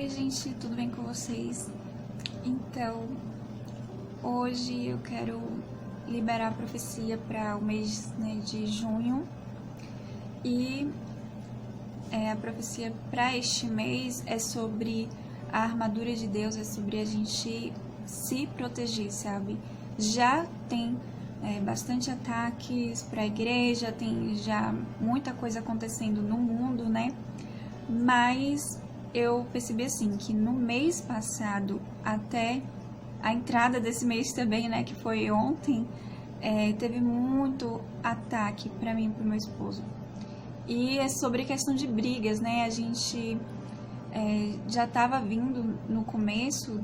Oi gente, tudo bem com vocês? Então, hoje eu quero liberar a profecia para o mês, de junho. E a profecia para este mês é sobre a armadura de Deus, é sobre a gente se proteger, sabe? Já tem bastante ataques para a igreja, tem já muita coisa acontecendo no mundo, né? Mas eu percebi assim que no mês passado, até a entrada desse mês também, né, que foi ontem, teve muito ataque para mim e pro meu esposo. E é sobre questão de brigas, né? A gente já estava vindo no começo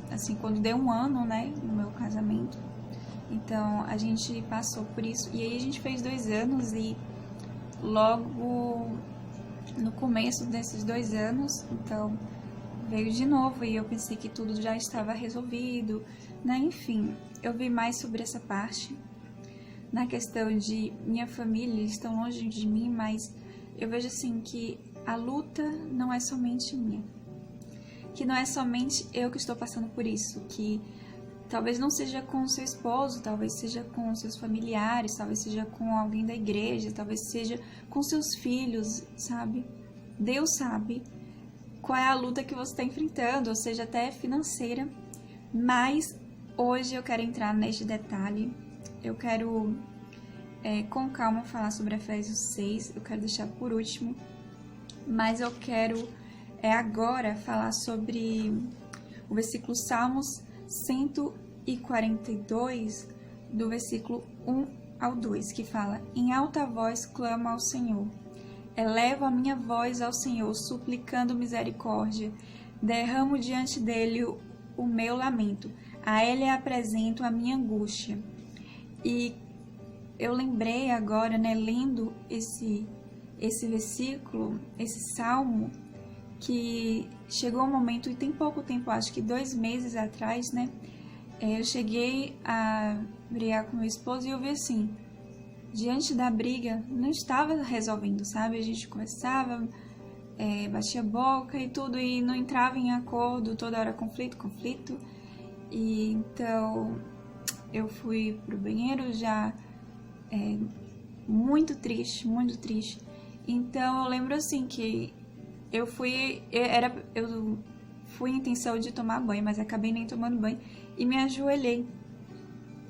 assim, quando deu um ano, né, no meu casamento. Então a gente passou por isso e aí a gente fez 2 anos e logo no começo desses 2 anos, então veio de novo e eu pensei que tudo já estava resolvido, né? Enfim, eu vi mais sobre essa parte, na questão de minha família, eles estão longe de mim, mas eu vejo assim que a luta não é somente minha, que não é somente eu que estou passando por isso, que talvez não seja com o seu esposo, talvez seja com os seus familiares, talvez seja com alguém da igreja, talvez seja com seus filhos, sabe? Deus sabe qual é a luta que você está enfrentando, ou seja, até financeira. Mas hoje eu quero entrar neste detalhe. Eu quero, com calma, falar sobre Efésios 6. Eu quero deixar por último. Mas eu quero agora falar sobre o versículo Salmos 142, do versículo 1 ao 2, que fala: em alta voz clamo ao Senhor, elevo a minha voz ao Senhor, suplicando misericórdia, derramo diante dele o meu lamento, a ele apresento a minha angústia. E eu lembrei agora, né, lendo esse versículo, esse salmo, que chegou um momento, e tem pouco tempo, acho que 2 meses atrás, né, eu cheguei a brigar com meu esposo e eu vi assim, diante da briga, não estava resolvendo, sabe? A gente conversava, batia boca e tudo, e não entrava em acordo, toda hora conflito, e então eu fui pro banheiro já muito triste, então eu lembro assim que eu fui em intenção de tomar banho, mas acabei nem tomando banho e me ajoelhei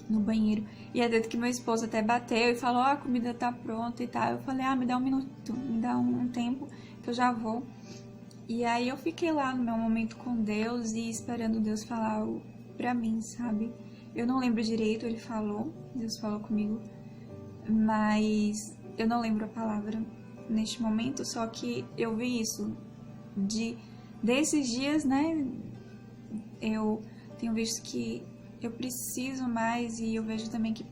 no banheiro. E é dentro que meu esposo até bateu e falou: a comida tá pronta e tal. Eu falei: me dá um minuto, me dá um tempo que eu já vou. E aí eu fiquei lá no meu momento com Deus e esperando Deus falar algo pra mim, sabe? Eu não lembro direito, Deus falou comigo, mas eu não lembro a palavra neste momento, só que eu vi isso desses dias, né? Eu tenho visto que eu preciso mais, e eu vejo também que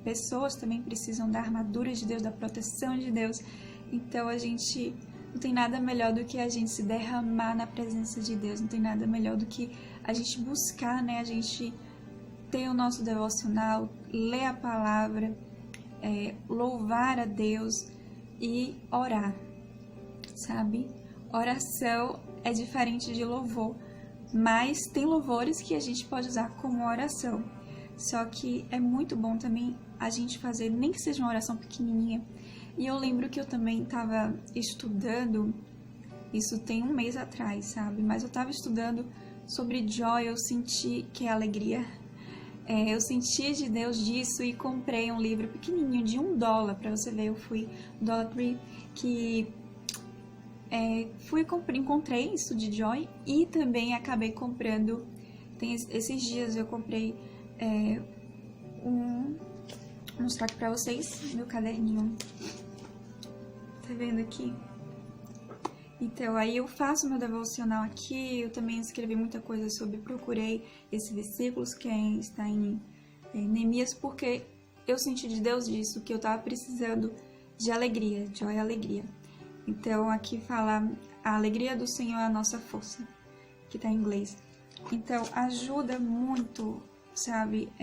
pessoas também precisam da armadura de Deus, da proteção de Deus. Então a gente não tem nada melhor do que a gente se derramar na presença de Deus, não tem nada melhor do que a gente buscar, né? A gente ter o nosso devocional, ler a palavra, louvar a Deus e orar, sabe? Oração é diferente de louvor, mas tem louvores que a gente pode usar como oração. Só que é muito bom também a gente fazer, nem que seja uma oração pequenininha. E eu lembro que eu também estava estudando, isso tem 1 mês atrás, sabe? Mas eu estava estudando sobre joy, eu senti que é alegria. Eu senti de Deus disso e comprei um livro pequenininho de $1, pra você ver. Eu fui Dollar Tree, que encontrei isso de Joy e também acabei comprando. Esses dias eu comprei vou mostrar aqui pra vocês meu caderninho. Tá vendo aqui? Então, aí eu faço meu devocional aqui, eu também escrevi muita coisa procurei esses versículos que está em Neemias, porque eu senti de Deus disso, que eu tava precisando de alegria, joy e alegria. Então, aqui fala: a alegria do Senhor é a nossa força, que tá em inglês. Então, ajuda muito, sabe?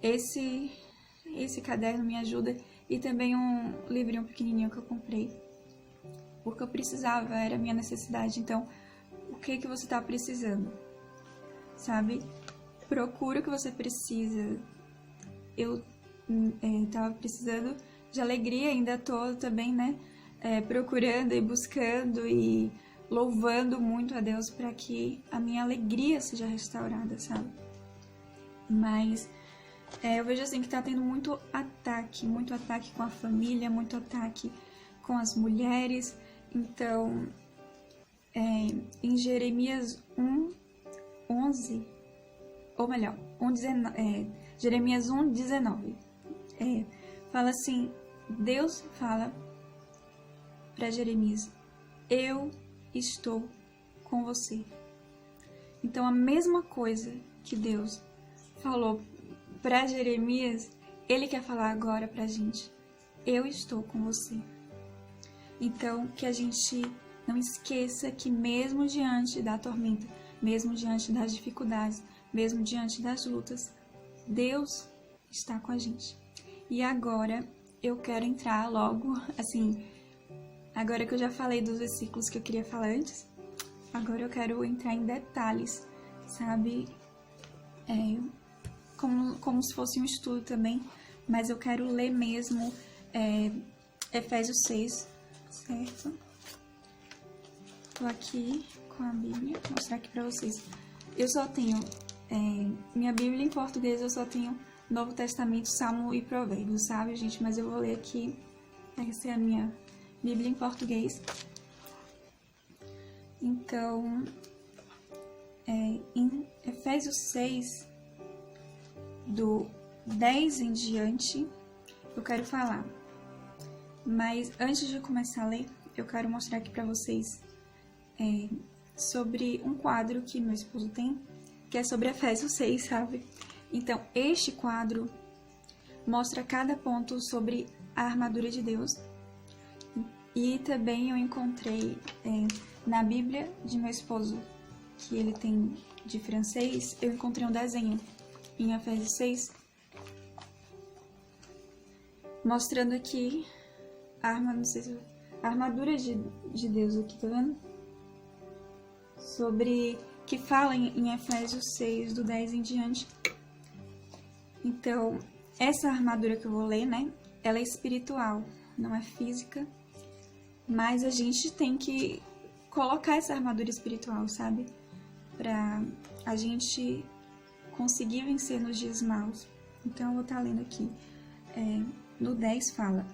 Esse caderno me ajuda, e também um livrinho pequenininho que eu comprei. porque eu precisava, era a minha necessidade. Então, o que que você tá precisando? Sabe? Procura o que você precisa. Eu tava precisando de alegria, ainda tô também, né? Procurando e buscando e louvando muito a Deus para que a minha alegria seja restaurada, sabe? Mas eu vejo assim que tá tendo muito ataque com a família, muito ataque com as mulheres. Então, em Jeremias 1:11, ou melhor, Jeremias 1:19, fala assim, Deus fala para Jeremias, eu estou com você. Então, a mesma coisa que Deus falou para Jeremias, Ele quer falar agora pra gente. Eu estou com você. Então, que a gente não esqueça que mesmo diante da tormenta, mesmo diante das dificuldades, mesmo diante das lutas, Deus está com a gente. E agora eu quero entrar logo, assim, agora que eu já falei dos versículos que eu queria falar antes, agora eu quero entrar em detalhes, sabe? Como se fosse um estudo também, mas eu quero ler mesmo Efésios 6, certo? Tô aqui com a Bíblia, vou mostrar aqui pra vocês. Eu só tenho, minha Bíblia em português, eu só tenho Novo Testamento, Salmo e Provérbios, sabe, gente? Mas eu vou ler aqui, essa é a minha Bíblia em português. Então, em Efésios 6, do 10 em diante, eu quero falar. Mas antes de começar a ler, eu quero mostrar aqui pra vocês sobre um quadro que meu esposo tem, que é sobre Efésios 6, sabe? Então, este quadro mostra cada ponto sobre a armadura de Deus. E também eu encontrei na Bíblia de meu esposo, que ele tem de francês, eu encontrei um desenho em Efésios 6, mostrando aqui a armadura de Deus aqui, tá vendo? Sobre, que fala em Efésios 6, do 10 em diante. Então, essa armadura que eu vou ler, né, ela é espiritual, não é física, mas a gente tem que colocar essa armadura espiritual, sabe? Pra a gente conseguir vencer nos dias maus. Então, eu vou estar lendo aqui. No 10 fala: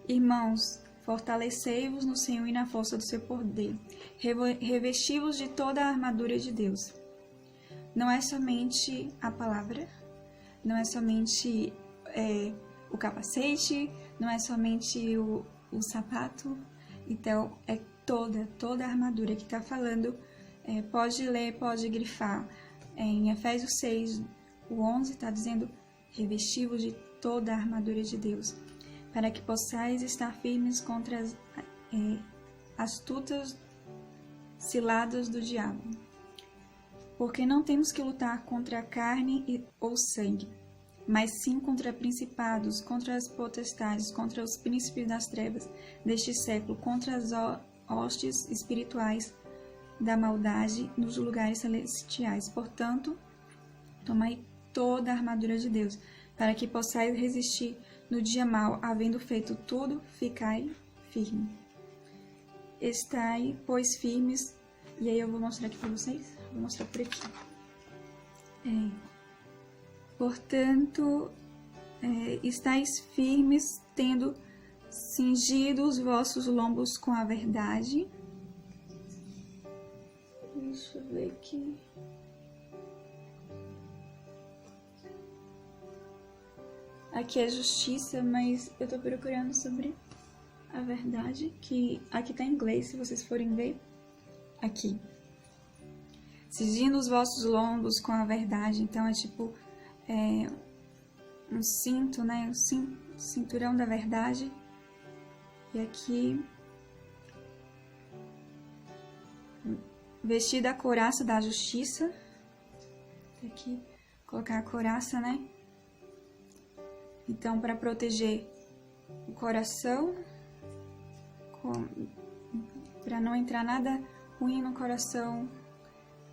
Irmãos, fortalecei-vos no Senhor e na força do seu poder. Revesti-vos de toda a armadura de Deus. Não é somente a palavra, não é somente o capacete, não é somente o sapato. Então, é toda a armadura que está falando. Pode ler, pode grifar. Em Efésios 6, o 11 está dizendo: revesti-vos de toda a armadura de Deus, para que possais estar firmes contra as astutas ciladas do diabo. Porque não temos que lutar contra a carne ou sangue, mas sim contra principados, contra as potestades, contra os príncipes das trevas deste século, contra as hostes espirituais da maldade nos lugares celestiais. Portanto, tomai toda a armadura de Deus, para que possais resistir no dia mau, havendo feito tudo, ficai firme. Estai, pois, firmes. E aí eu vou mostrar aqui para vocês. Vou mostrar por aqui. Portanto, estais firmes, tendo cingido os vossos lombos com a verdade. Deixa eu ver aqui. Aqui é justiça, mas eu tô procurando sobre a verdade, que aqui tá em inglês, se vocês forem ver. Aqui. Cingindo os vossos lombos com a verdade. Então é tipo um cinto, né? Um cinturão da verdade. E aqui, vestir a couraça da justiça. Aqui, colocar a couraça, né? Então, para proteger o coração, para não entrar nada ruim no coração,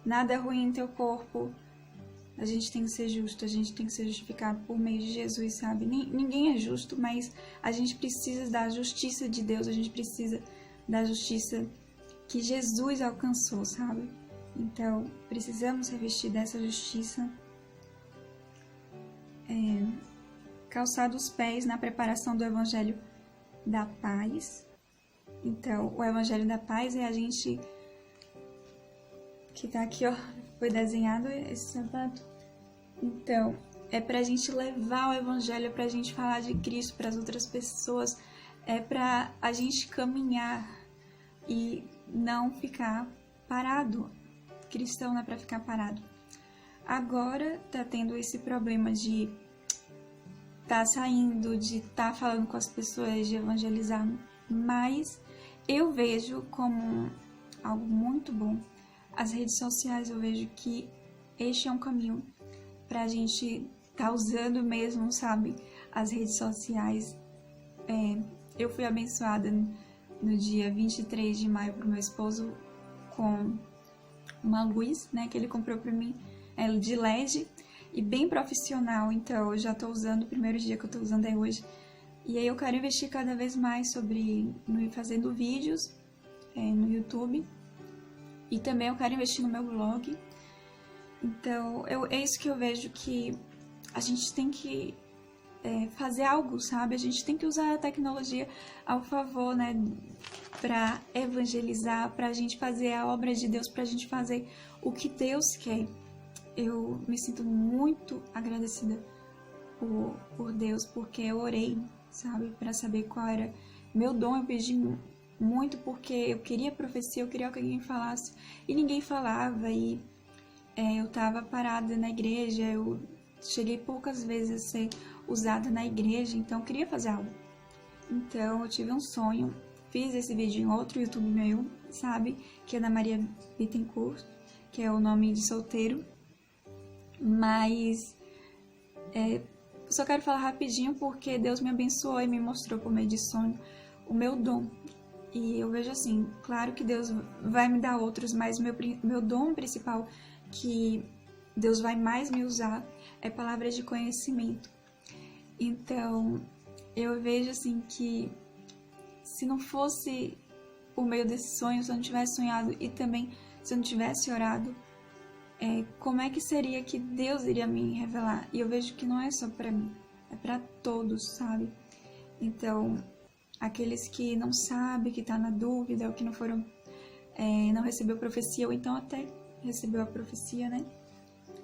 nada ruim em teu corpo. A gente tem que ser justo, a gente tem que ser justificado por meio de Jesus, sabe? Ninguém é justo, mas a gente precisa da justiça de Deus, a gente precisa da justiça que Jesus alcançou, sabe? Então, precisamos revestir dessa justiça, calçar os pés na preparação do Evangelho da Paz. Então, o Evangelho da Paz é a gente que tá aqui, ó, foi desenhado esse sapato. Então, é pra gente levar o Evangelho, é pra gente falar de Cristo para as outras pessoas, é pra a gente caminhar e não ficar parado. Cristão não é pra ficar parado. Agora tá tendo esse problema de tá saindo, de tá falando com as pessoas, de evangelizar, mas eu vejo como algo muito bom. As redes sociais, eu vejo que este é um caminho pra gente tá usando mesmo, sabe? As redes sociais. Eu fui abençoada no dia 23 de maio pro meu esposo com uma luz, né, que ele comprou pra mim, de LED, e bem profissional. Então eu já tô usando, o primeiro dia que eu tô usando é hoje. E aí eu quero investir cada vez mais fazendo vídeos no YouTube. E também eu quero investir no meu blog. Então, é isso que eu vejo, que a gente tem que fazer algo, sabe? A gente tem que usar a tecnologia ao favor, né? Pra evangelizar, pra gente fazer a obra de Deus, pra gente fazer o que Deus quer. Eu me sinto muito agradecida por Deus, porque eu orei, sabe? Pra saber qual era meu dom. Eu pedi muito porque eu queria profecia, eu queria que alguém falasse, e ninguém falava, e eu tava parada na igreja, eu cheguei poucas vezes a ser usada na igreja, então eu queria fazer algo. Então eu tive um sonho, fiz esse vídeo em outro YouTube meu, sabe, que é da Maria Bittencourt, que é o nome de solteiro, mas só quero falar rapidinho porque Deus me abençoou e me mostrou por meio de sonho o meu dom. E eu vejo assim, claro que Deus vai me dar outros, mas meu dom principal que Deus vai mais me usar é palavras de conhecimento. Então, eu vejo assim que se não fosse por meio desse sonho, se eu não tivesse sonhado e também se eu não tivesse orado, como é que seria que Deus iria me revelar? E eu vejo que não é só pra mim, é pra todos, sabe? Então, aqueles que não sabem, que tá na dúvida, ou que não recebeu profecia, ou então até recebeu a profecia, né?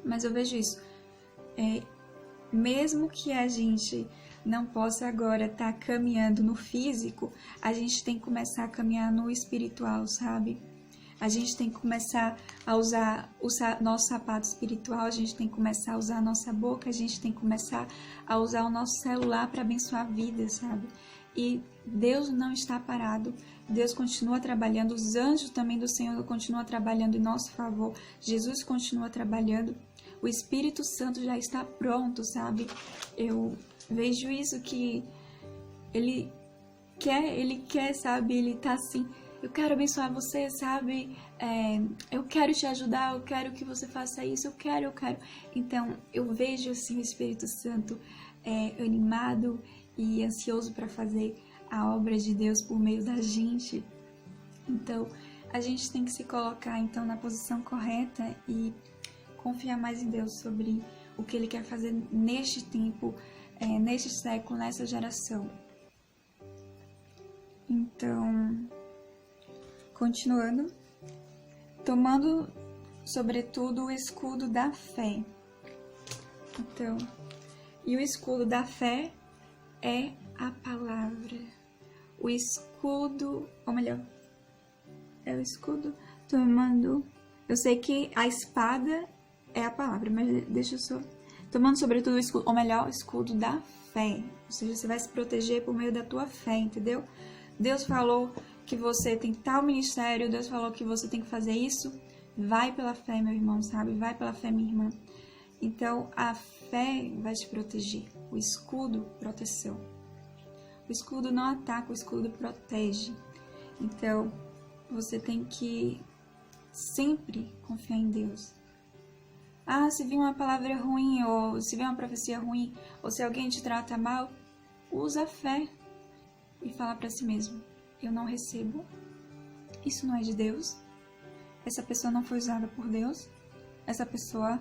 Mas eu vejo isso. Mesmo que a gente não possa agora estar caminhando no físico, a gente tem que começar a caminhar no espiritual, sabe? A gente tem que começar a usar o nosso sapato espiritual, a gente tem que começar a usar a nossa boca, a gente tem que começar a usar o nosso celular para abençoar vidas, sabe? E Deus não está parado, Deus continua trabalhando, os anjos também do Senhor continuam trabalhando em nosso favor, Jesus continua trabalhando, o Espírito Santo já está pronto, sabe? Eu vejo isso, que Ele quer, sabe? Ele tá assim, eu quero abençoar você, sabe? Eu quero te ajudar, eu quero que você faça isso, eu quero. Então, eu vejo assim o Espírito Santo animado e ansioso para fazer a obra de Deus por meio da gente. Então, a gente tem que se colocar então na posição correta e confiar mais em Deus sobre o que Ele quer fazer neste tempo, neste século, nessa geração. Então, continuando, tomando sobretudo o escudo da fé. Então, e o escudo da fé é a palavra. O escudo, ou melhor, é o escudo tomando. Eu sei que a espada é a palavra, mas deixa eu só. Tomando sobretudo o escudo, ou melhor, o escudo da fé. Ou seja, você vai se proteger por meio da tua fé, entendeu? Deus falou que você tem tal ministério, Deus falou que você tem que fazer isso. Vai pela fé, meu irmão, sabe? Vai pela fé, minha irmã. Então, a fé vai te proteger. O escudo, proteção. O escudo não ataca, o escudo protege. Então, você tem que sempre confiar em Deus. Se vir uma palavra ruim, ou se vir uma profecia ruim, ou se alguém te trata mal, usa a fé e fala para si mesmo: eu não recebo, isso não é de Deus, essa pessoa não foi usada por Deus, essa pessoa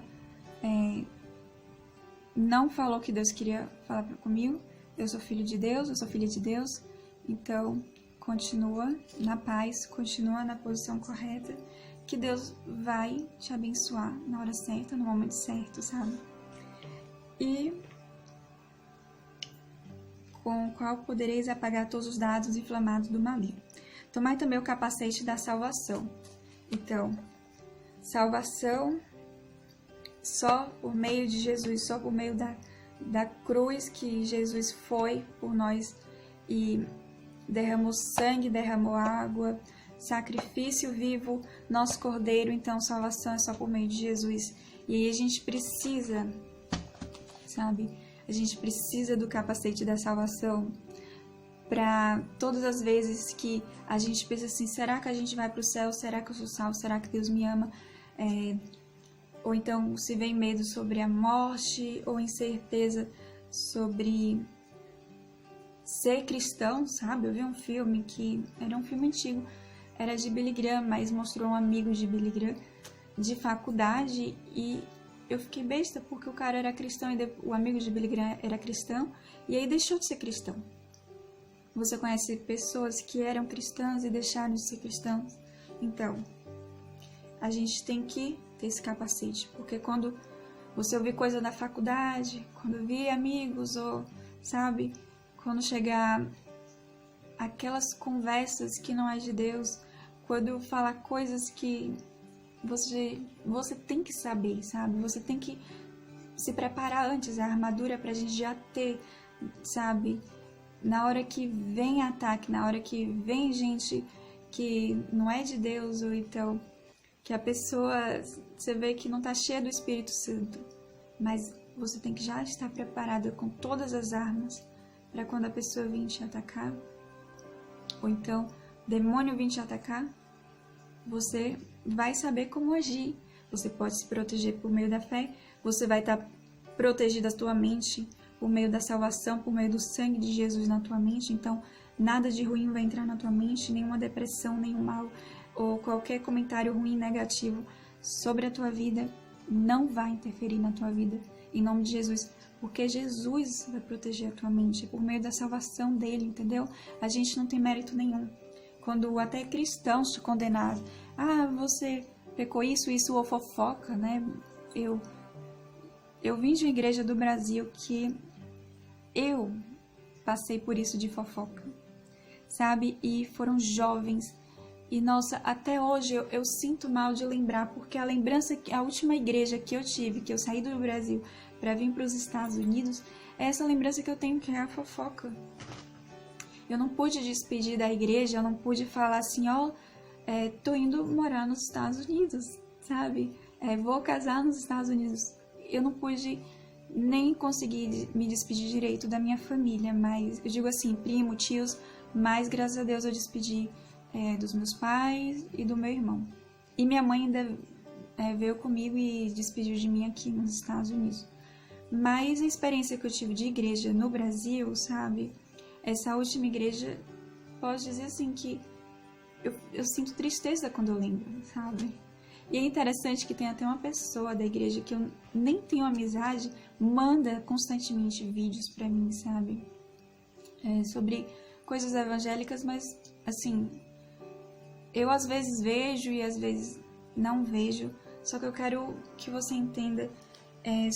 não falou o que Deus queria falar comigo, eu sou filho de Deus, eu sou filha de Deus, então continua na paz, continua na posição correta, que Deus vai te abençoar na hora certa, no momento certo, sabe? E com o qual podereis apagar todos os dados inflamados do maligno. Tomai também o capacete da salvação. Então, salvação só por meio de Jesus, só por meio da cruz que Jesus foi por nós e derramou sangue, derramou água, sacrifício vivo, nosso cordeiro. Então, salvação é só por meio de Jesus. E aí a gente precisa, sabe? A gente precisa do capacete da salvação para todas as vezes que a gente pensa assim: será que a gente vai para o céu? Será que eu sou salvo? Será que Deus me ama? Ou então se vem medo sobre a morte, ou incerteza sobre ser cristão, sabe? Eu vi um filme que era um filme antigo, era de Billy Graham, mas mostrou um amigo de Billy Graham de faculdade, e eu fiquei besta porque o cara era cristão e o amigo de Billy Graham era cristão e aí deixou de ser cristão. Você conhece pessoas que eram cristãs e deixaram de ser cristãos? Então, a gente tem que ter esse capacete, porque quando você ouvir coisa da faculdade, quando ouvir amigos, ou, sabe, quando chegar aquelas conversas que não é de Deus, quando falar coisas que você tem que saber, sabe? Você tem que se preparar antes, a armadura pra gente já ter, sabe? Na hora que vem ataque, na hora que vem gente que não é de Deus, ou então que a pessoa, você vê que não tá cheia do Espírito Santo, mas você tem que já estar preparada com todas as armas para quando a pessoa vir te atacar, ou então o demônio vir te atacar, você vai saber como agir. Você pode se proteger por meio da fé, você vai estar protegida a tua mente por meio da salvação, por meio do sangue de Jesus na tua mente. Então, nada de ruim vai entrar na tua mente, nenhuma depressão, nenhum mal, ou qualquer comentário ruim, negativo sobre a tua vida não vai interferir na tua vida, em nome de Jesus, porque Jesus vai proteger a tua mente por meio da salvação dele, entendeu? A gente não tem mérito nenhum. Quando até cristãos te condenaram, você pecou isso, ou fofoca, né? Eu vim de uma igreja do Brasil que eu passei por isso de fofoca, sabe? E foram jovens. E, nossa, até hoje eu sinto mal de lembrar, porque a última igreja que eu tive, que eu saí do Brasil para vir para os Estados Unidos, é essa lembrança que eu tenho, que é a fofoca. Eu não pude despedir da igreja, eu não pude falar assim, tô indo morar nos Estados Unidos, sabe? Vou casar nos Estados Unidos. Eu não pude nem conseguir me despedir direito da minha família, mas eu digo assim, primo, tios, mas graças a Deus eu despedi dos meus pais e do meu irmão. E minha mãe ainda veio comigo e despediu de mim aqui nos Estados Unidos. Mas a experiência que eu tive de igreja no Brasil, sabe? Essa última igreja, posso dizer assim que eu sinto tristeza quando eu lembro, sabe? E é interessante que tem até uma pessoa da igreja que eu nem tenho amizade, manda constantemente vídeos pra mim, sabe? Sobre coisas evangélicas, mas assim, eu às vezes vejo e às vezes não vejo, só que eu quero que você entenda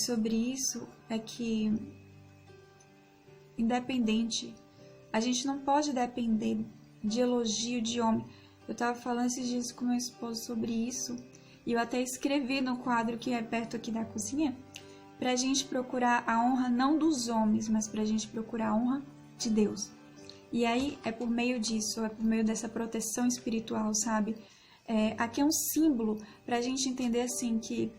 sobre isso, que independente, a gente não pode depender de elogio de homem. Eu tava falando esses dias com meu esposo sobre isso, e eu até escrevi no quadro que é perto aqui da cozinha, pra gente procurar a honra não dos homens, mas pra gente procurar a honra de Deus. E aí é por meio disso, é por meio dessa proteção espiritual, sabe? Aqui é um símbolo pra gente entender assim que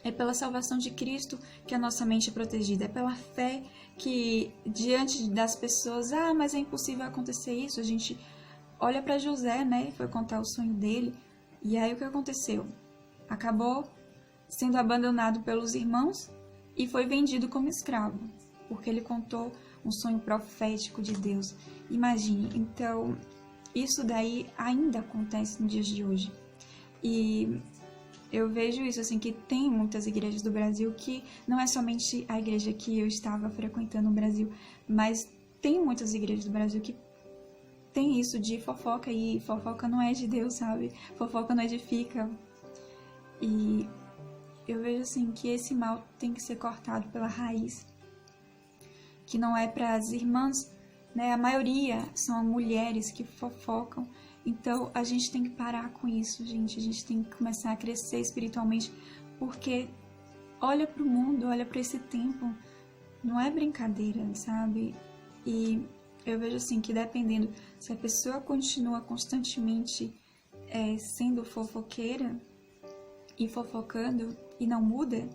é pela salvação de Cristo que a nossa mente é protegida, é pela fé que diante das pessoas, mas é impossível acontecer isso, a gente olha para José, né? Foi contar o sonho dele. E aí o que aconteceu? Acabou sendo abandonado pelos irmãos e foi vendido como escravo, porque ele contou um sonho profético de Deus. Imagine, então, isso daí ainda acontece nos dias de hoje. E eu vejo isso, assim, que tem muitas igrejas do Brasil que não é somente a igreja que eu estava frequentando no Brasil, mas tem muitas igrejas do Brasil que tem isso de fofoca, e fofoca não é de Deus, sabe? Fofoca não edifica. E eu vejo, assim, que esse mal tem que ser cortado pela raiz, que não é para as irmãs, né? A maioria são mulheres que fofocam. Então, a gente tem que parar com isso, gente. A gente tem que começar a crescer espiritualmente, porque olha para o mundo, olha para esse tempo, não é brincadeira, sabe? E eu vejo assim que dependendo, se a pessoa continua constantemente sendo fofoqueira e fofocando e não muda,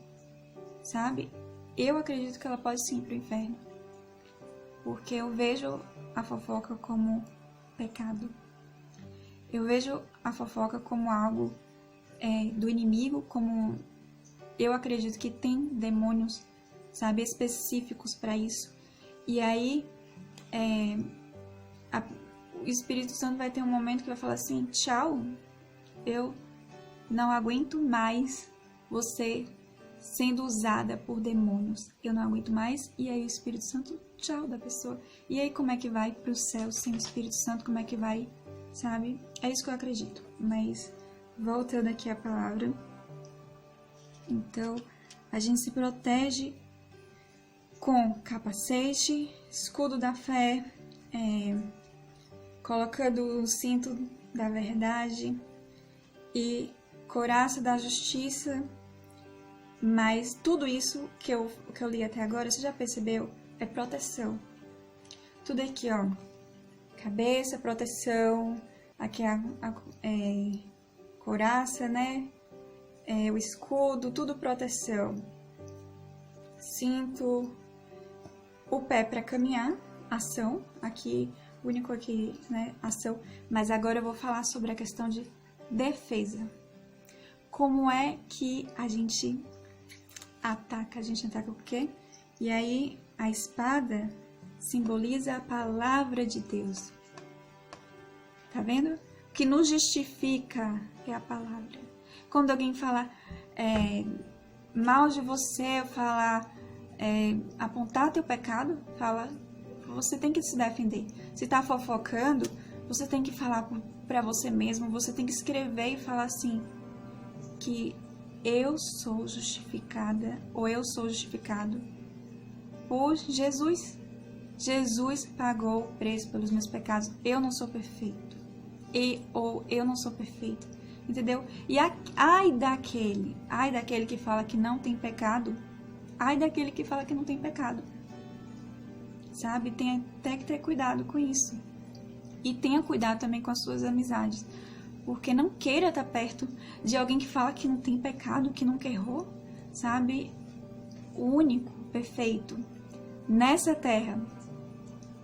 sabe? Eu acredito que ela pode sim ir pro inferno, porque eu vejo a fofoca como pecado. Eu vejo a fofoca como algo do inimigo, como eu acredito que tem demônios, sabe, específicos para isso. E aí o Espírito Santo vai ter um momento que vai falar assim: tchau, eu não aguento mais você sendo usada por demônios, eu não aguento mais. E aí o Espírito Santo, tchau da pessoa. E aí como é que vai pro céu sem o Espírito Santo? Como é que vai, sabe? É isso que eu acredito. Mas voltando aqui à palavra, então a gente se protege com capacete, escudo da fé, colocando o cinto da verdade e couraça da justiça. Mas tudo isso que eu li até agora, você já percebeu? É proteção. Tudo aqui, ó. Cabeça, proteção. Aqui a couraça, né? O escudo, tudo proteção. Cinto. O pé para caminhar, ação. Aqui, o único aqui, né? Ação. Mas agora eu vou falar sobre a questão de defesa. Como é que a gente ataca? A gente ataca o quê? E aí, a espada simboliza a palavra de Deus. Tá vendo? O que nos justifica é a palavra. Quando alguém fala mal de você, falar, apontar teu pecado, fala, você tem que se defender. Se tá fofocando, você tem que falar pra você mesmo, você tem que escrever e falar assim, que eu sou justificada, ou eu sou justificado por Jesus. Jesus pagou o preço pelos meus pecados. Eu não sou perfeito. Ou eu não sou perfeito. Entendeu? E ai daquele que fala que não tem pecado. Ai daquele que fala que não tem pecado. Sabe? Tem até que ter cuidado com isso. E tenha cuidado também com as suas amizades. Porque não queira estar perto de alguém que fala que não tem pecado, que nunca errou. Sabe? O único perfeito nessa terra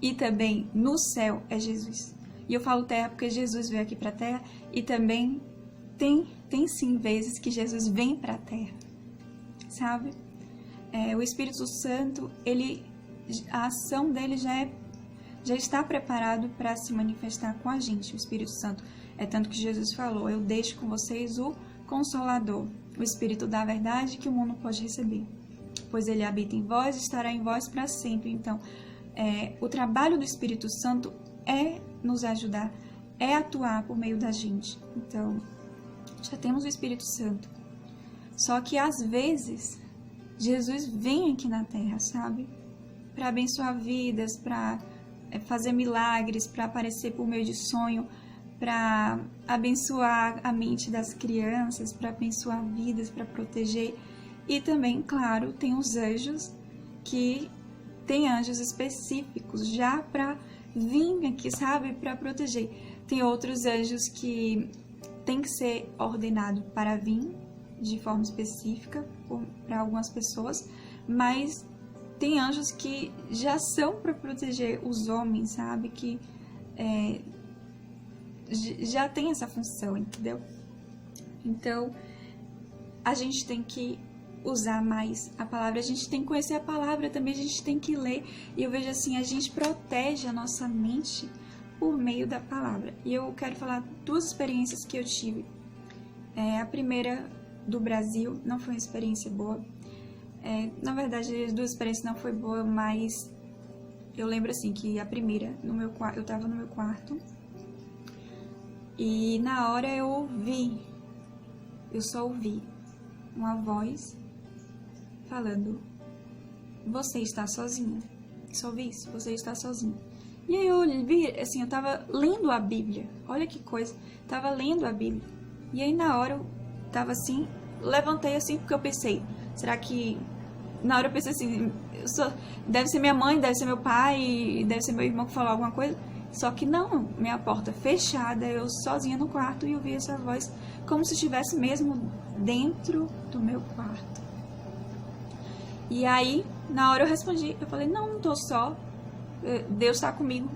e também no céu é Jesus. E eu falo terra porque Jesus veio aqui para a terra, e também tem sim vezes que Jesus vem para a terra, sabe? O Espírito Santo, a ação dele já está preparado para se manifestar com a gente. O Espírito Santo é tanto que Jesus falou: eu deixo com vocês o Consolador, o Espírito da verdade que o mundo pode receber, pois ele habita em vós e estará em vós para sempre. Então, o trabalho do Espírito Santo é nos ajudar, é atuar por meio da gente. Então, já temos o Espírito Santo. Só que, às vezes, Jesus vem aqui na Terra, sabe? Para abençoar vidas, para fazer milagres, para aparecer por meio de sonho, para abençoar a mente das crianças, para abençoar vidas, para proteger. E também, claro, tem os anjos, que tem anjos específicos já para vir aqui, sabe, para proteger. Tem outros anjos que tem que ser ordenado para vir de forma específica para algumas pessoas, mas tem anjos que já são para proteger os homens, sabe, que já tem essa função, entendeu? Então, a gente tem que usar mais a palavra, a gente tem que conhecer a palavra também, a gente tem que ler. E eu vejo assim, a gente protege a nossa mente por meio da palavra. E eu quero falar duas experiências que eu tive. A primeira do Brasil não foi uma experiência boa. Na verdade, as duas experiências não foi boa, mas eu lembro assim que a primeira, eu tava no meu quarto e na hora eu só ouvi uma voz falando: você está sozinha. Só ouvi isso, você está sozinha. E aí eu vi, assim, eu tava lendo a Bíblia. Olha que coisa, tava lendo a Bíblia. E aí na hora eu tava assim, levantei assim porque eu pensei, será que... Na hora eu pensei assim, deve ser minha mãe, deve ser meu pai, deve ser meu irmão que falou alguma coisa. Só que não, minha porta fechada, eu sozinha no quarto e eu vi essa voz como se estivesse mesmo dentro do meu quarto. E aí, na hora eu respondi, eu falei, não tô só, Deus tá comigo.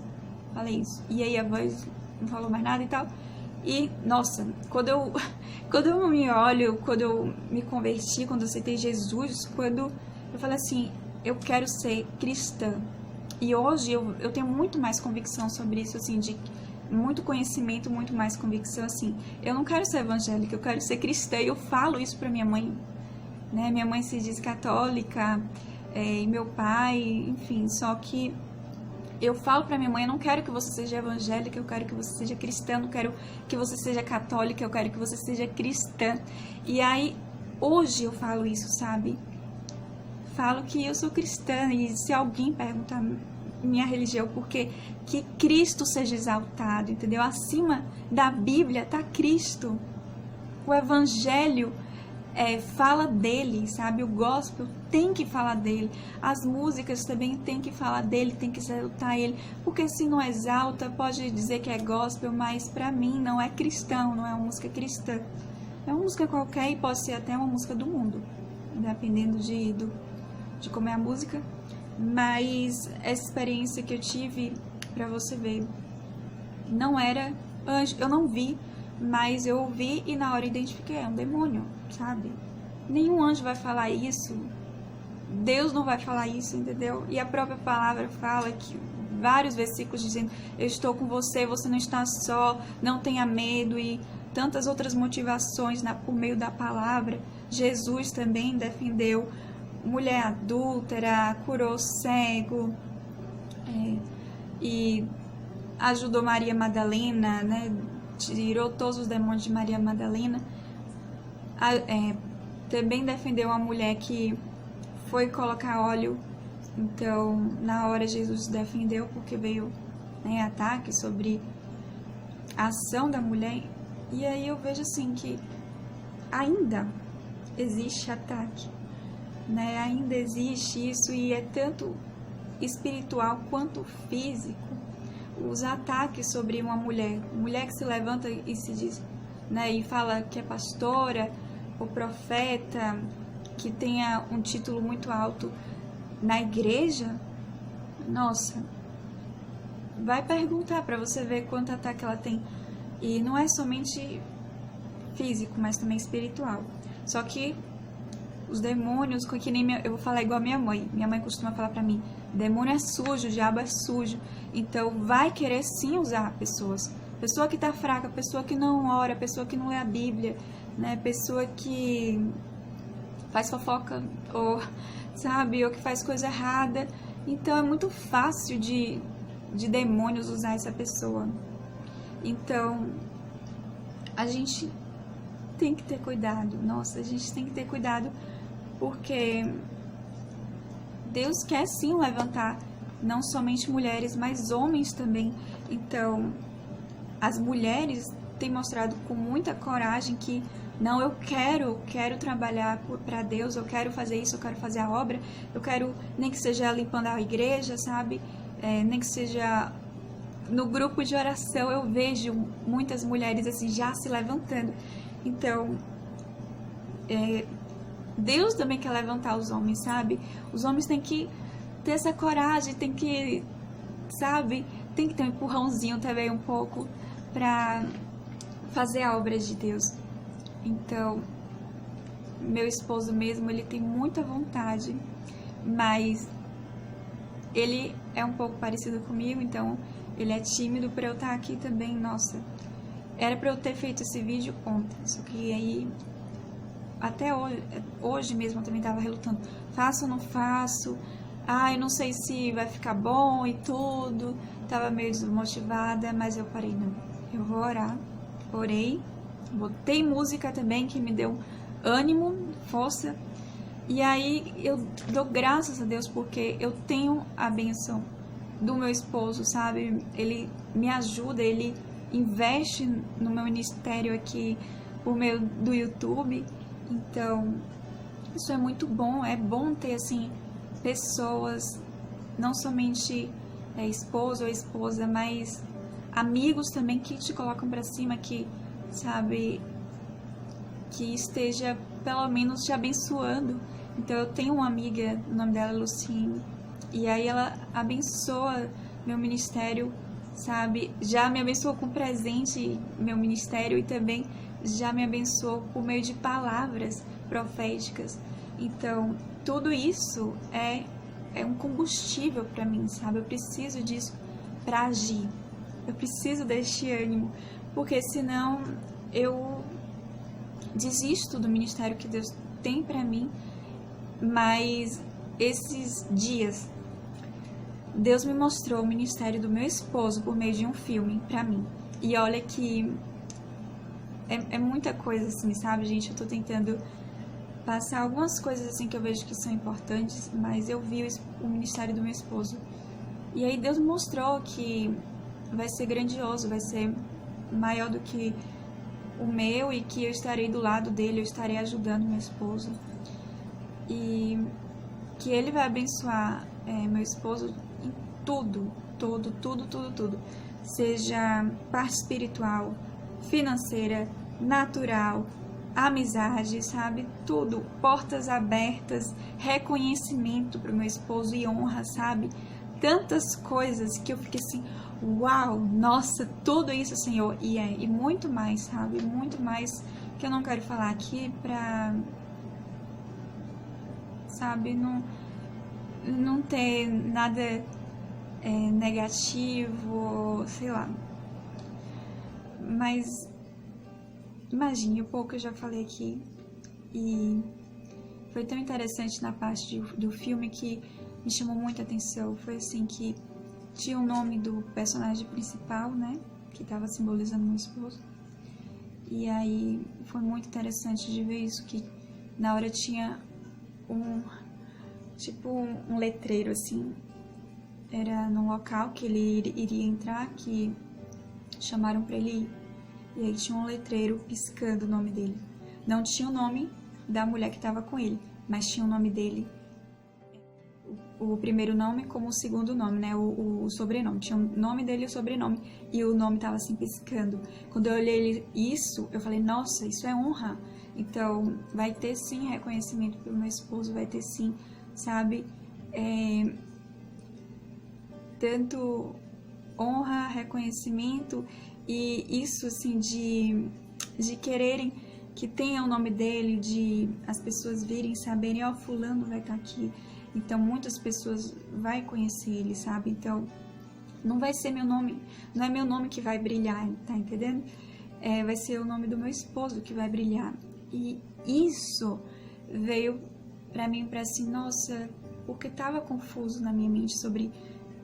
Falei isso. E aí a voz não falou mais nada e tal. E, nossa, quando eu me olho, quando eu me converti, quando eu aceitei Jesus, quando eu falei assim, eu quero ser cristã. E hoje eu tenho muito mais convicção sobre isso, assim, de muito conhecimento, muito mais convicção, assim. Eu não quero ser evangélica, eu quero ser cristã. E eu falo isso pra minha mãe, né? Minha mãe se diz católica, e meu pai, enfim, só que eu falo pra minha mãe, eu não quero que você seja evangélica, eu quero que você seja cristã, eu não quero que você seja católica, eu quero que você seja cristã. E aí, hoje eu falo isso, sabe? Falo que eu sou cristã, e se alguém perguntar minha religião, porque que Cristo seja exaltado, entendeu? Acima da Bíblia tá Cristo. O Evangelho fala dele, sabe? O gospel tem que falar dele. As músicas também tem que falar dele, tem que exaltar ele. Porque se não exalta, pode dizer que é gospel, mas pra mim não é cristão, não é uma música cristã. É uma música qualquer e pode ser até uma música do mundo, dependendo de como é a música. Mas essa experiência que eu tive, pra você ver, não era anjo, eu não vi, mas eu ouvi e na hora identifiquei, é um demônio, sabe? Nenhum anjo vai falar isso, Deus não vai falar isso, entendeu? E a própria palavra fala que vários versículos dizendo, eu estou com você, você não está só, não tenha medo, e tantas outras motivações por meio da palavra. Jesus também defendeu mulher adúltera, curou cego, e ajudou Maria Madalena, né? Tirou todos os demônios de Maria Madalena. Também defendeu uma mulher que foi colocar óleo. Então, na hora Jesus defendeu, porque veio, né, ataque sobre a ação da mulher. E aí eu vejo assim que ainda existe ataque, né? Ainda existe isso, e é tanto espiritual quanto físico. Os ataques sobre uma mulher que se levanta e se diz, né, e fala que é pastora ou profeta, que tenha um título muito alto na igreja, nossa, vai perguntar para você ver quanto ataque ela tem. E não é somente físico, mas também espiritual. Só que os demônios, que nem eu vou falar igual a minha mãe. Minha mãe costuma falar pra mim, demônio é sujo, o diabo é sujo. Então vai querer sim usar pessoas. Pessoa que tá fraca, pessoa que não ora, pessoa que não lê a Bíblia, né? Pessoa que faz fofoca, ou, sabe, ou que faz coisa errada. Então é muito fácil de demônios usar essa pessoa. Então a gente tem que ter cuidado. Nossa, a gente tem que ter cuidado, porque Deus quer sim levantar não somente mulheres, mas homens também. Então, as mulheres têm mostrado com muita coragem que não, eu quero trabalhar para Deus, eu quero fazer isso, eu quero fazer a obra, eu quero, nem que seja limpando a igreja, sabe? Nem que seja no grupo de oração, eu vejo muitas mulheres assim já se levantando. Então, Deus também quer levantar os homens, sabe? Os homens têm que ter essa coragem, tem que, sabe? Tem que ter um empurrãozinho também um pouco, para fazer a obra de Deus. Então, meu esposo mesmo, ele tem muita vontade, mas ele é um pouco parecido comigo, então ele é tímido para eu estar aqui também. Nossa, era para eu ter feito esse vídeo ontem, só que aí até hoje mesmo eu também tava relutando, faço ou não faço, eu não sei se vai ficar bom e tudo, tava meio desmotivada, mas eu parei, não, eu vou orar. Orei, botei música também que me deu ânimo, força, e aí eu dou graças a Deus porque eu tenho a benção do meu esposo, sabe? Ele me ajuda, ele investe no meu ministério aqui por meio do YouTube, então isso é muito bom, é bom ter assim pessoas, não somente esposo ou esposa, mas amigos também que te colocam pra cima, que, sabe, que esteja pelo menos te abençoando. Então eu tenho uma amiga, o nome dela é Luciene, e aí ela abençoa meu ministério, sabe, já me abençoou com presente meu ministério e também já me abençoou por meio de palavras proféticas. Então tudo isso é um combustível pra mim, sabe, eu preciso disso pra agir. Eu preciso deste ânimo, porque senão eu desisto do ministério que Deus tem pra mim. Mas esses dias, Deus me mostrou o ministério do meu esposo por meio de um filme pra mim. E olha que é muita coisa assim, sabe, gente? Eu tô tentando passar algumas coisas assim que eu vejo que são importantes, mas eu vi o ministério do meu esposo. E aí Deus me mostrou que vai ser grandioso, vai ser maior do que o meu e que eu estarei do lado dele, eu estarei ajudando meu esposo. E que ele vai abençoar meu esposo em tudo, tudo. Seja parte espiritual, financeira, natural, amizade, sabe? Tudo. Portas abertas, reconhecimento para o meu esposo e honra, sabe? Tantas coisas que eu fiquei assim, uau, nossa, tudo isso, Senhor, e muito mais, sabe, muito mais que eu não quero falar aqui pra, sabe, não ter nada negativo, sei lá, mas imagine o pouco que eu já falei aqui, e foi tão interessante na parte do filme que me chamou muita atenção, foi assim que tinha o nome do personagem principal, né, que estava simbolizando meu esposo, e aí foi muito interessante de ver isso, que na hora tinha um letreiro assim, era num local que ele iria entrar, que chamaram pra ele ir, e aí tinha um letreiro piscando o nome dele, não tinha o nome da mulher que estava com ele, mas tinha o nome dele, o primeiro nome como o segundo nome, né, o sobrenome, tinha o nome dele e o sobrenome, e o nome tava assim piscando. Quando eu olhei isso, eu falei, nossa, isso é honra, então vai ter sim reconhecimento pelo meu esposo, vai ter sim, sabe, tanto honra, reconhecimento, e isso assim de quererem que tenha o nome dele, de as pessoas virem, saberem, ó, fulano vai estar aqui. Então, muitas pessoas vai conhecer ele, sabe? Então, não vai ser meu nome, não é meu nome que vai brilhar, tá entendendo? Vai ser o nome do meu esposo que vai brilhar. E isso veio pra mim pra assim, nossa, porque tava confuso na minha mente sobre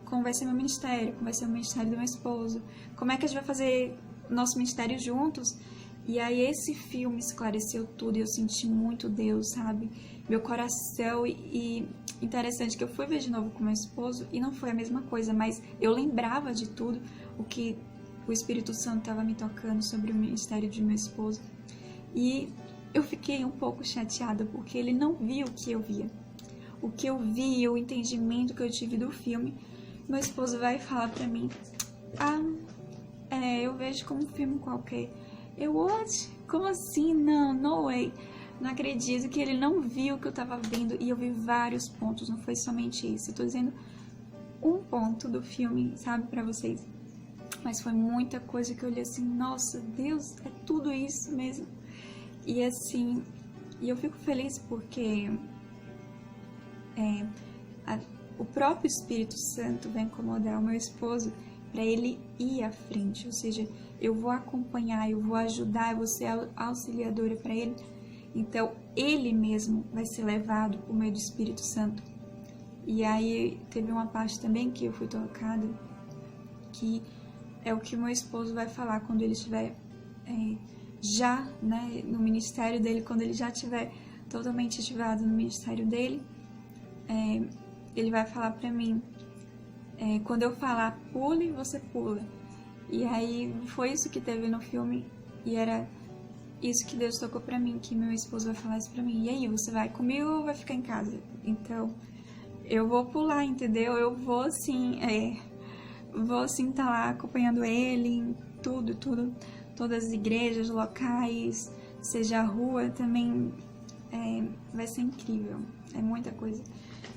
como vai ser meu ministério, como vai ser o ministério do meu esposo, como é que a gente vai fazer nosso ministério juntos. E aí esse filme esclareceu tudo e eu senti muito Deus, sabe? Meu coração, e interessante que eu fui ver de novo com meu esposo e não foi a mesma coisa, mas eu lembrava de tudo o que o Espírito Santo estava me tocando sobre o ministério de meu esposo. E eu fiquei um pouco chateada porque ele não viu o que eu via. O que eu vi, o entendimento que eu tive do filme, meu esposo vai falar pra mim, eu vejo como um filme qualquer. Eu, what? Como assim? Não, no way. Não acredito que ele não viu o que eu tava vendo. E eu vi vários pontos, não foi somente isso. Eu tô dizendo um ponto do filme, sabe, pra vocês. mas foi muita coisa que eu olhei assim, nossa, Deus, é tudo isso mesmo. E assim, e eu fico feliz porque o próprio Espírito Santo vai incomodar o meu esposo para ele ir à frente, ou seja, eu vou acompanhar, eu vou ajudar, eu vou ser auxiliadora para ele. Então, ele mesmo vai ser levado por meio do Espírito Santo. E aí, teve uma parte também que eu fui tocada, que é o que meu esposo vai falar quando ele estiver já, né, no ministério dele, quando ele já estiver totalmente ativado no ministério dele. Ele vai falar pra mim, quando eu falar pule, você pula. E aí foi isso que teve no filme, e era isso que Deus tocou pra mim, que meu esposo vai falar isso pra mim. E aí, você vai comigo ou vai ficar em casa? Então, eu vou pular, entendeu? Eu vou sim, tá lá acompanhando ele em tudo, todas as igrejas, locais, seja a rua também, vai ser incrível, é muita coisa.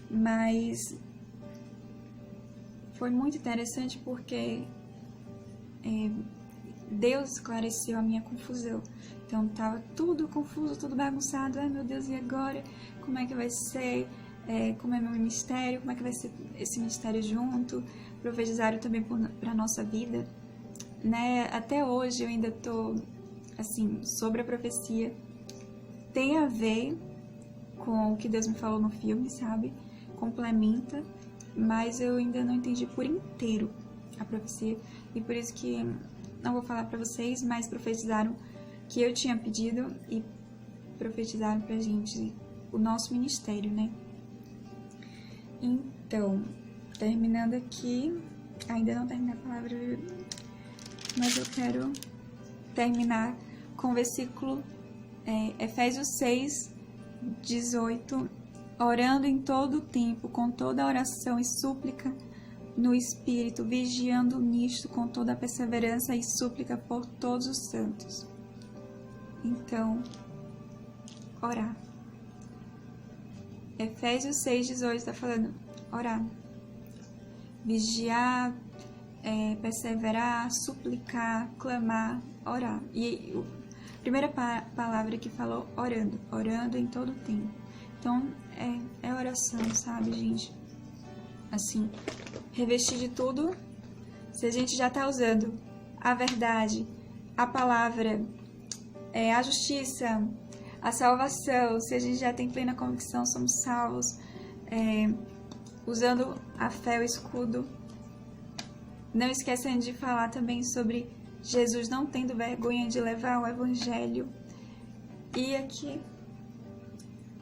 Mas foi muito interessante porque Deus esclareceu a minha confusão. Então tava tudo confuso, tudo bagunçado. Ai meu Deus, e agora? Como é que vai ser? Como é meu ministério? Como é que vai ser esse ministério junto? Profetizaram também para nossa vida, né? Até hoje eu ainda tô assim, sobre a profecia. Tem a ver com o que Deus me falou no filme, sabe? Complementa, mas eu ainda não entendi por inteiro a profecia, e por isso que não vou falar pra vocês, mas profetizaram que eu tinha pedido e profetizaram pra gente o nosso ministério, né? Então, terminando aqui, ainda não terminei a palavra, mas eu quero terminar com o versículo Efésios 6, 18, orando em todo o tempo, com toda oração e súplica no Espírito, vigiando nisto com toda a perseverança e súplica por todos os santos. Então, orar. Efésios 6, 18 está falando orar. Vigiar, perseverar, suplicar, clamar, orar. E a primeira palavra que falou, orando em todo o tempo. Então, é oração, sabe, gente? Assim, revestir de tudo. Se a gente já está usando a verdade, a palavra, a justiça, a salvação, se a gente já tem plena convicção, somos salvos, usando a fé, o escudo. Não esquecendo de falar também sobre Jesus não tendo vergonha de levar o evangelho. E aqui,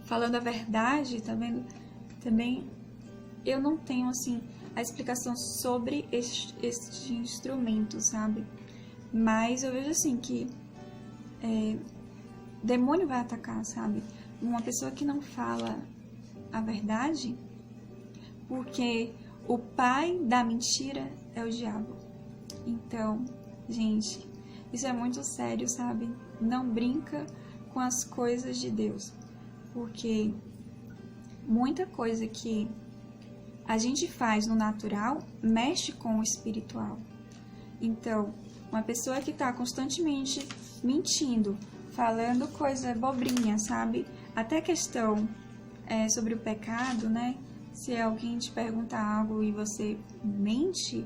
falando a verdade, tá vendo? Também eu não tenho, assim, a explicação sobre este instrumento, sabe? Mas eu vejo, assim, que demônio vai atacar, sabe? Uma pessoa que não fala a verdade, porque o pai da mentira é o diabo. Então, gente, isso é muito sério, sabe? Não brinca com as coisas de Deus, porque muita coisa que a gente faz no natural mexe com o espiritual. Então, uma pessoa que está constantemente mentindo, falando coisa bobrinha, sabe? Até questão sobre o pecado, né? Se alguém te pergunta algo e você mente,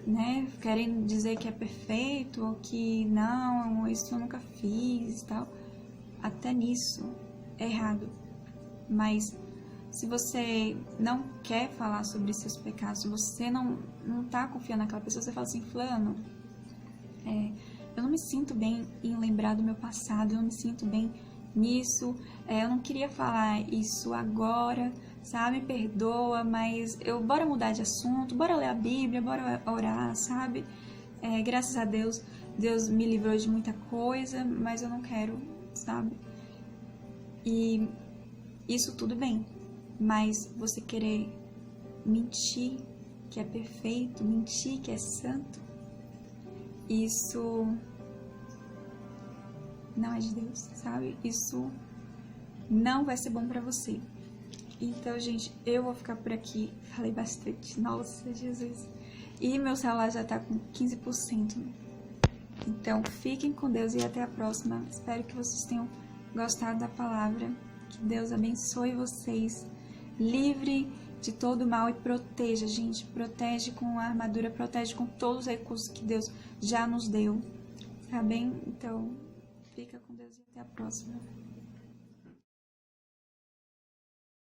né? Querendo dizer que é perfeito ou que não, isso eu nunca fiz e tal. Até nisso é errado. Mas se você não quer falar sobre seus pecados, se você não tá confiando naquela pessoa, você fala assim, fulano, eu não me sinto bem em lembrar do meu passado, eu não me sinto bem nisso, eu não queria falar isso agora, sabe, me perdoa, mas bora mudar de assunto, bora ler a Bíblia, bora orar, sabe, graças a Deus, Deus me livrou de muita coisa, mas eu não quero, sabe, e isso tudo bem, mas você querer mentir que é perfeito, mentir que é santo, isso não é de Deus, sabe? Isso não vai ser bom pra você. Então, gente, eu vou ficar por aqui. Falei bastante. Nossa, Jesus. E meu celular já tá com 15%. Então, fiquem com Deus e até a próxima. Espero que vocês tenham gostado da palavra. Que Deus abençoe vocês. Livre de todo mal e proteja, gente. Protege com a armadura, protege com todos os recursos que Deus já nos deu. Tá bem? Então, fica com Deus e até a próxima.